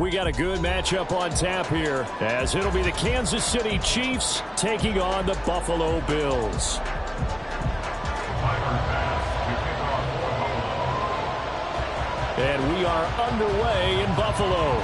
we got a good matchup on tap here, as it'll be the Kansas City Chiefs taking on the Buffalo Bills. And we are underway in Buffalo.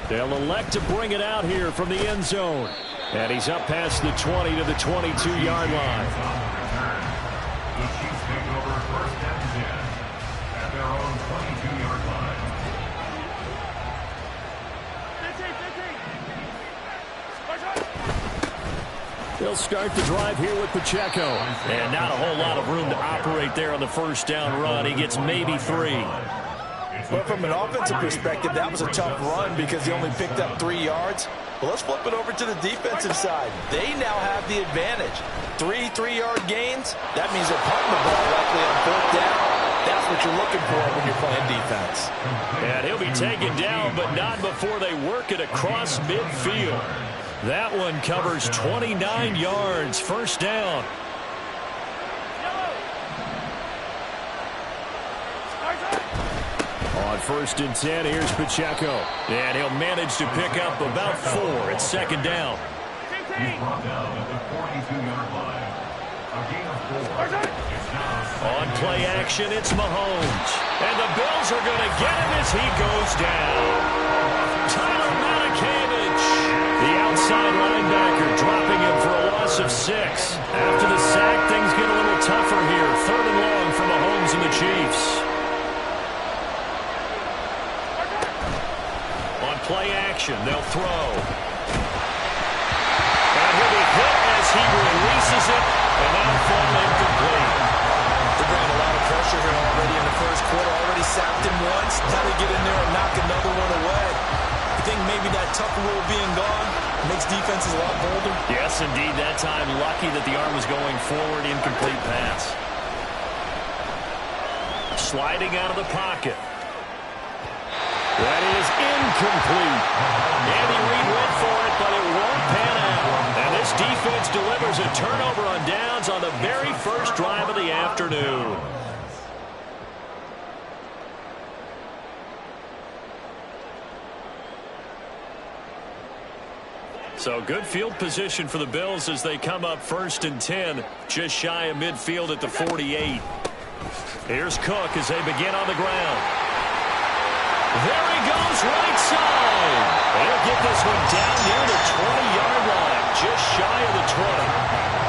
They'll elect to bring it out here from the end zone. And he's up past the 20 to the 22-yard line. The Chiefs take over first and 10 at their own 22-yard line. They'll start the drive here with Pacheco. And not a whole lot of room to operate there on the first down run. He gets maybe 3. But from an offensive perspective, that was a tough run because he only picked up 3 yards. But let's flip it over to the defensive side. They now have the advantage. 3 3-yard gains. That means they're punting the ball likely on 4th down. That's what you're looking for when you're playing defense. And he'll be taken down, but not before they work it across midfield. That one covers 29 yards. First down. On 1st and 10, here's Pacheco. And he'll manage to pick up about 4. It's 2nd down. He's brought down at the 42-yard line. A gain of 4. On play action, it's Mahomes. And the Bills are going to get him as he goes down. Tyler Matakevich, the outside linebacker, dropping him for a loss of 6. After the sack, things get a little tougher here. 3rd and long for Mahomes and the Chiefs. Play action, they'll throw. And he'll be hit as he releases it, and that'll fall incomplete. They're bringing a lot of pressure here already in the first quarter. Already sacked him once. Now they get in there and knock another one away. I think maybe that tough rule being gone makes defenses a lot bolder. Yes, indeed. That time, lucky that the arm was going forward. Incomplete pass. Sliding out of the pocket. That is incomplete. Andy Reid went for it, but it won't pan out. And this defense delivers a turnover on downs on the very first drive of the afternoon. So good field position for the Bills as they come up 1st and 10, just shy of midfield at the 48. Here's Cook as they begin on the ground. There he goes, right side. They'll get this one down near the 20-yard line, just shy of the 20.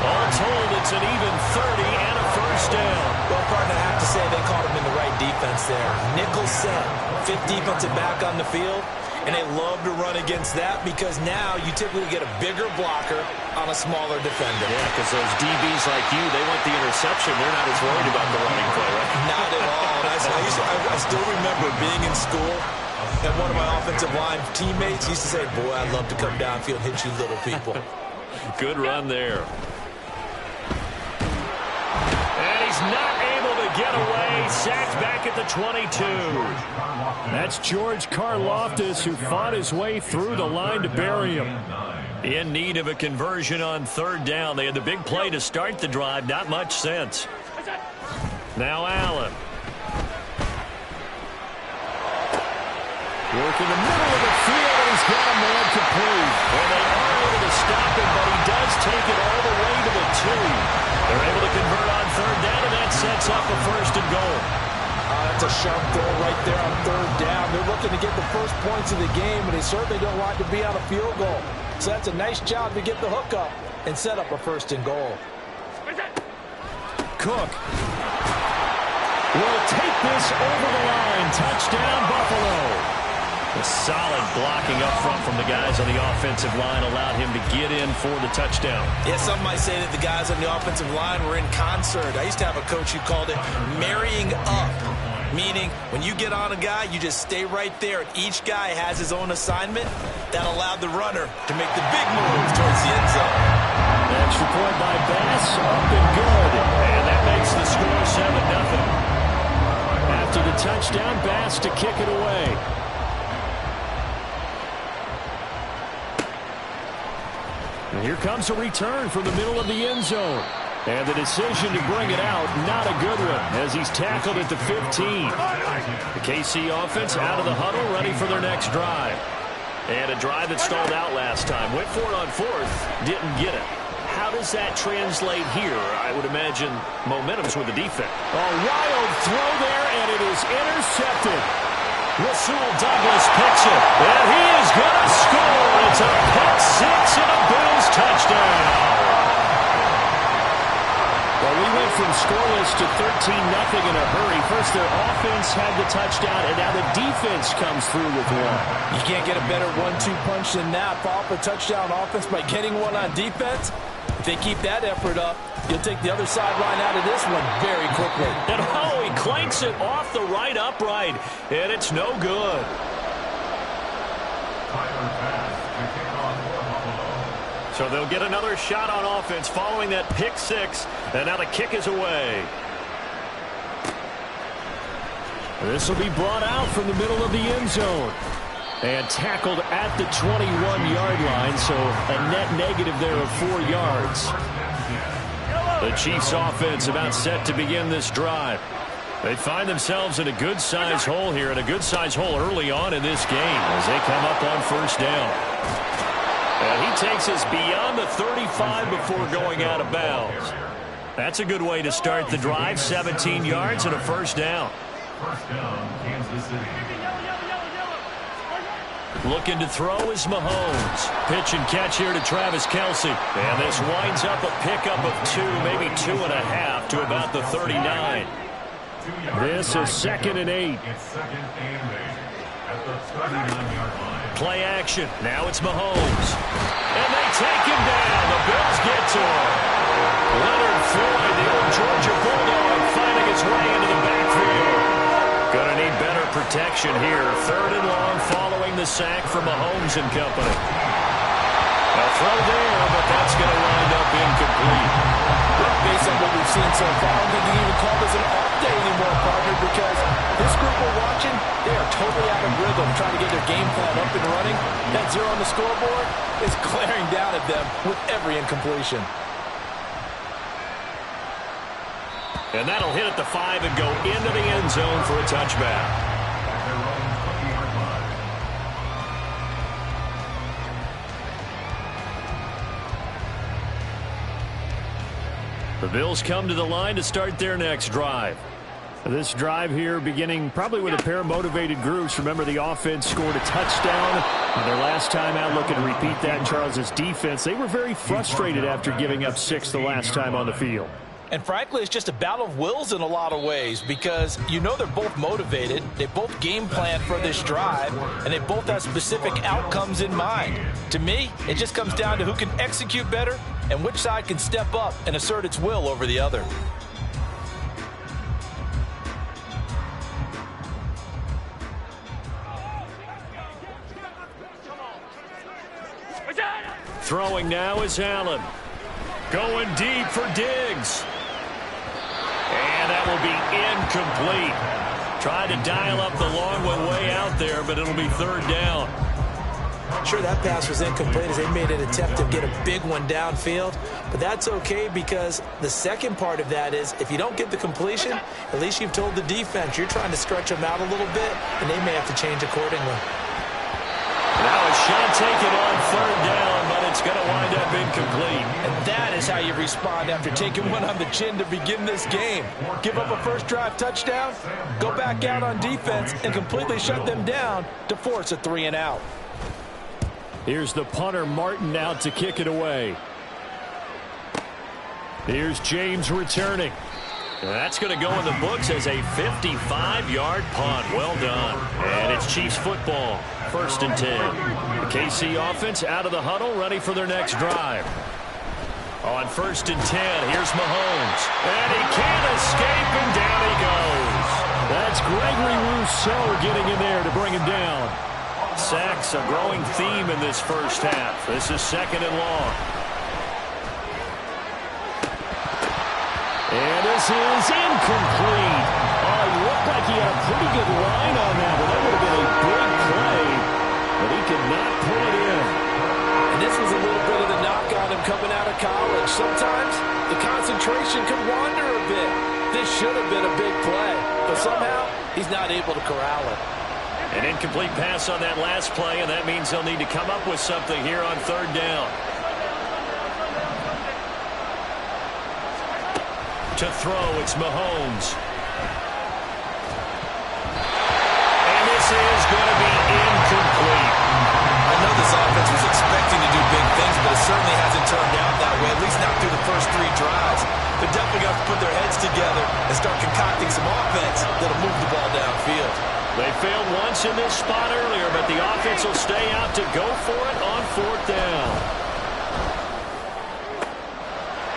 All told, it's an even 30 and a first down. Well, partner, I have to say they caught him in the right defense there. Nickel set, 5th defensive back on the field, and they love to run against that because now you typically get a bigger blocker on a smaller defender. Yeah, because those DBs like you, they want the interception. They're not as worried about the running play, right? Not at all. I still remember being in school, and one of my offensive line teammates used to say, boy, I'd love to come downfield and hit you little people. Good run there. And he's not able to get away. Sacked back at the 22. That's George Karlaftis, who fought his way through the line to bury him. In need of a conversion on 3rd down. They had the big play to start the drive. Not much sense. Now Allen. Work in the middle of the field, and he's got a man complete. Well, they are able to stop him, but he does take it all the way to the 2. They're able to convert on 3rd down, and that sets up a 1st and goal. That's a sharp throw right there on 3rd down. They're looking to get the first points of the game, but they certainly don't want to be on a field goal. So that's a nice job to get the hook up and set up a 1st and goal. Cook will take this over the line. Touchdown, Buffalo. A solid blocking up front from the guys on the offensive line allowed him to get in for the touchdown. Yeah, some might say that the guys on the offensive line were in concert. I used to have a coach who called it marrying up, meaning when you get on a guy, you just stay right there, and each guy has his own assignment. That allowed the runner to make the big moves towards the end zone. Extra point by Bass, up and good. And that makes the score 7-0. After the touchdown, Bass to kick it away. And here comes a return from the middle of the end zone. And the decision to bring it out, not a good one, as he's tackled at the 15. The KC offense out of the huddle, ready for their next drive. And a drive that stalled out last time. Went for it on fourth, didn't get it. How does that translate here? I would imagine momentum's with the defense. A wild throw there, and it is intercepted. Rasul Douglas picks it, and he is going to score. It's a pick six and a Bills touchdown. Well, we went from scoreless to 13-0 in a hurry. First, their offense had the touchdown, and now the defense comes through with one. You can't get a better 1-2 punch than that. Follow up a touchdown offense by getting one on defense. If they keep that effort up, you'll take the other sideline out of this one very quickly. And he clanks it off the right upright, and it's no good. So they'll get another shot on offense following that pick six, and now the kick is away. This will be brought out from the middle of the end zone. And tackled at the 21-yard line, so a net negative there of 4 yards. The Chiefs offense about set to begin this drive. They find themselves in a good-sized hole here, and a good-sized hole early on in this game as they come up on first down. And he takes us beyond the 35 before going out of bounds. That's a good way to start the drive, 17 yards and a first down. First down, Kansas City. Looking to throw is Mahomes. Pitch and catch here to Travis Kelce. And this winds up a pickup of 2, maybe 2.5 to about the 39. This is 2nd and 8. It's 2nd and 8 at the 39-yard line. Play action. Now it's Mahomes. And they take him down. The Bills get to him. Leonard Floyd, the old Georgia Bulldog, finding his way into the backfield. Gonna need better protection here. 3rd and long following the sack from Mahomes and company. A throw there, but that's going to wind up incomplete. Based on what we've seen so far, I don't think you can even call this an off day anymore, partner, because this group we're watching, they are totally out of rhythm, trying to get their game plan up and running. That 0 on the scoreboard is glaring down at them with every incompletion. And that'll hit at the 5 and go into the end zone for a touchback. The Bills come to the line to start their next drive. This drive here beginning probably with a pair of motivated groups. Remember, the offense scored a touchdown on their last time out. Looking to repeat that in Charles's defense. They were very frustrated after giving up 6 the last time on the field. And frankly, it's just a battle of wills in a lot of ways because you know they're both motivated, they both game plan for this drive, and they both have specific outcomes in mind. To me, it just comes down to who can execute better and which side can step up and assert its will over the other. Throwing now is Allen. Going deep for Diggs. And that will be incomplete. Tried to dial up the long one way out there, but it'll be 3rd down. Sure, that pass was incomplete as they made an attempt to get a big one downfield, but that's okay because the second part of that is if you don't get the completion, at least you've told the defense you're trying to stretch them out a little bit, and they may have to change accordingly. Now a shot taken on 3rd down, but it's going to wind up incomplete. And that is how you respond after taking one on the chin to begin this game. Give up a first drive touchdown, go back out on defense, and completely shut them down to force a 3 and out. Here's the punter, Martin, out to kick it away. Here's James returning. That's going to go in the books as a 55-yard punt. Well done. And it's Chiefs football. 1st and 10. The KC offense out of the huddle, ready for their next drive. On 1st and 10, here's Mahomes. And he can't escape, and down he goes. That's Gregory Rousseau getting in there to bring him down. Sacks, a growing theme in this first half. This is 2nd and long. And this is incomplete. Oh, it looked like he had a pretty good line on that, but that would have been a big play. But he could not pull it in. And this was a little bit of the knock on him coming out of college. Sometimes the concentration can wander a bit. This should have been a big play, but somehow he's not able to corral it. An incomplete pass on that last play, and that means they'll need to come up with something here on third down. To throw, it's Mahomes. And this is going to be incomplete. I know this offense was expecting to do big things, but it certainly hasn't turned out that way, at least not through the first 3 drives. They're definitely going to have to put their heads together and start concocting some offense that'll move the ball downfield. They failed once in this spot earlier, but the offense will stay out to go for it on fourth down.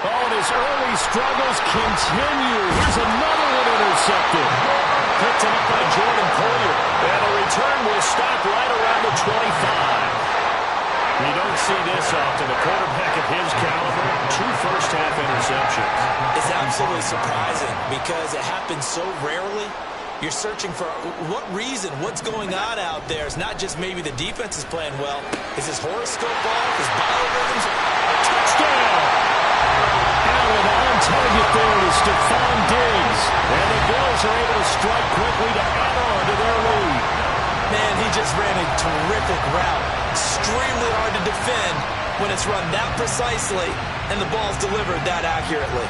Oh, and his early struggles continue. Here's another one intercepted. Picked up by Jordan Poyer. And a return will stop right around the 25. You don't see this often. A quarterback of his caliber, 2 first-half interceptions. It's absolutely surprising because it happens so rarely. You're searching for what reason, what's going on out there. It's not just maybe the defense is playing well. Is his horoscope off? His biorhythms? Touchdown! Allen on target there to Stephon Diggs. And the Bills are able to strike quickly to add on to their lead. Man, he just ran a terrific route. Extremely hard to defend when it's run that precisely and the ball's delivered that accurately.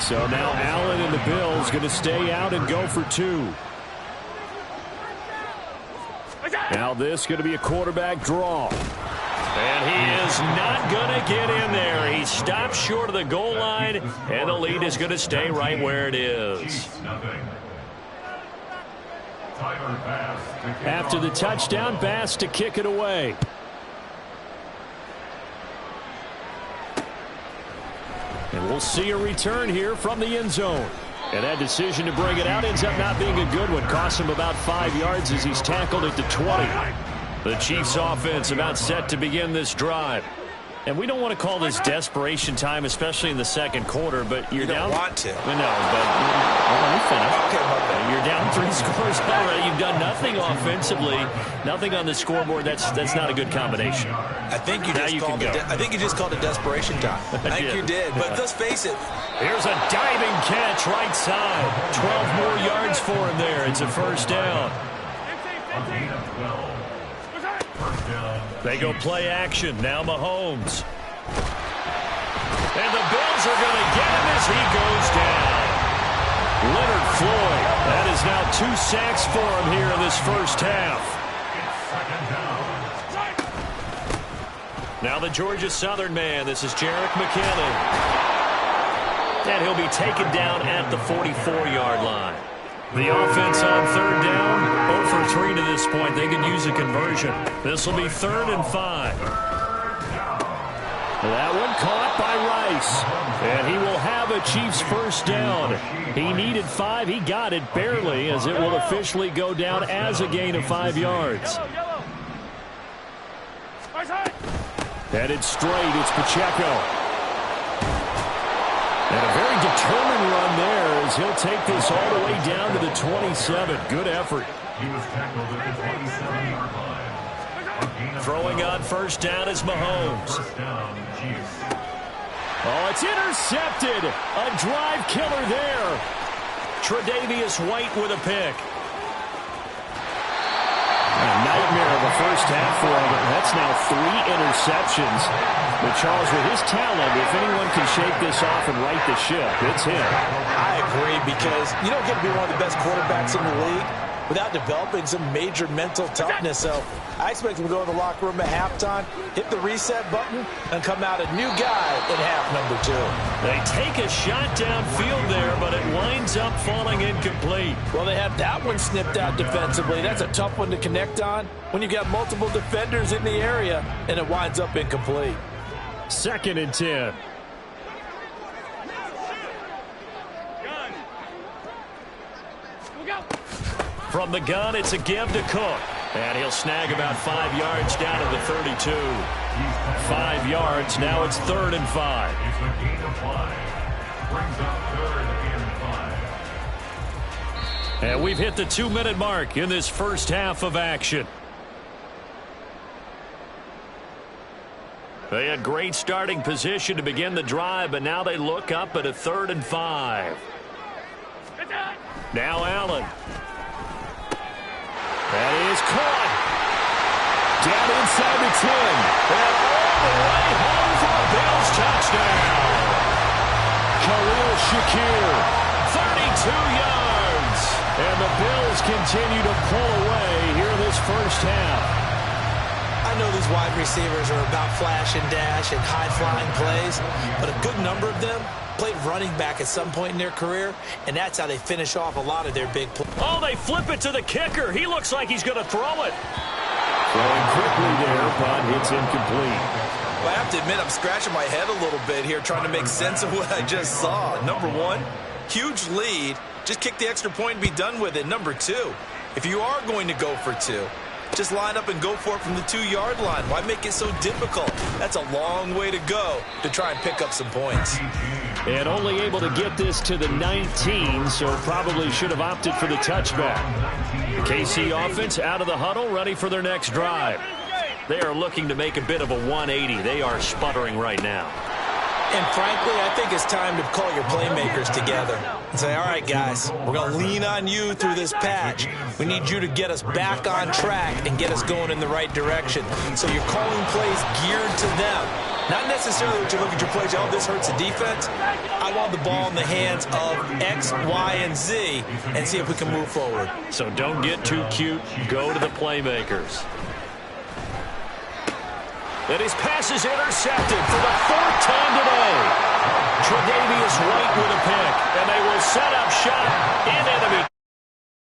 So now Allen and the Bills going to stay out and go for 2. Now this going to be a quarterback draw. And he is not going to get in there. He stops short of the goal line, and the lead is going to stay right where it is. After the touchdown, Bass to kick it away. And we'll see a return here from the end zone. And that decision to bring it out ends up not being a good one. Cost him about 5 yards as he's tackled at the 20. The Chiefs offense about set to begin this drive. And we don't want to call this desperation time, especially in the second quarter, but you're down. You don't want to. No, but let me finish. Okay, okay. You're down 3 scores already. You've done nothing offensively, nothing on the scoreboard. That's not a good combination. I think you just called it desperation time. I think you did. But let's face it. Here's a diving catch right side. 12 more yards for him there. It's a first down. They go play action. Now Mahomes. And the Bills are going to get him as he goes down. Leonard Floyd. That is now 2 sacks for him here in this first half. Now the Georgia Southern man. This is Jerick McKinnon. And he'll be taken down at the 44-yard line. The offense on third down, 0 for 3 to this point. They could use a conversion. This will be 3rd and 5. That one caught by Rice. And he will have a Chiefs first down. He needed 5. He got it barely as it will officially go down as a gain of 5 yards. Headed straight, it's Pacheco. And a very determined run there as he'll take this all the way down to the 27. Good effort. He was tackled at the 27-yard line. Throwing on first down is Mahomes. First down, Chiefs. Oh, it's intercepted. A drive killer there. Tre'Davious White with a pick. A nightmare of a first half for him. That's now 3 interceptions. But Charles, with his talent, if anyone can shake this off and right the ship, it's him. I agree, because you don't get to be one of the best quarterbacks in the league without developing some major mental toughness. So I expect him to go in the locker room at halftime, hit the reset button, and come out a new guy in half number 2. They take a shot downfield there, but it winds up falling incomplete. Well, they have that one snipped out defensively. That's a tough one to connect on when you've got multiple defenders in the area, and it winds up incomplete. 2nd and 10. From the gun, it's a give to Cook. And he'll snag about 5 yards down to the 32. 5 yards. Now it's 3rd and 5. It's a gain of 5. Brings up 3rd and 5. And we've hit the 2-minute mark in this first half of action. They had great starting position to begin the drive, but now they look up at a 3rd and 5. Now Allen. That is caught. Down inside the 10. And all the way home for a Bills touchdown. Khalil Shakir, 32 yards. And the Bills continue to pull away here this first half. I know these wide receivers are about flash and dash and high-flying plays, but a good number of them played running back at some point in their career, and that's how they finish off a lot of their big plays. Oh, they flip it to the kicker. He looks like he's going to throw it. Throwing quickly there, but it's incomplete. Well, I have to admit, I'm scratching my head a little bit here trying to make sense of what I just saw. Number one, huge lead. Just kick the extra point and be done with it. Number two, if you are going to go for two, just line up and go for it from the 2-yard line. Why make it so difficult? That's a long way to go to try and pick up some points. And only able to get this to the 19, so probably should have opted for the touchback. The KC offense out of the huddle, ready for their next drive. They are looking to make a bit of a 180. They are sputtering right now. And frankly, I think it's time to call your playmakers together and say, all right, guys, we're going to lean on you through this patch. We need you to get us back on track and get us going in the right direction. So you're calling plays geared to them. Not necessarily what you look at your plays, oh, this hurts the defense. I want the ball in the hands of X, Y, and Z and see if we can move forward. So don't get too cute. Go to the playmakers. And his pass is intercepted for the 4th time today. Tre'Davious White with a pick, and they will set up shop in enemy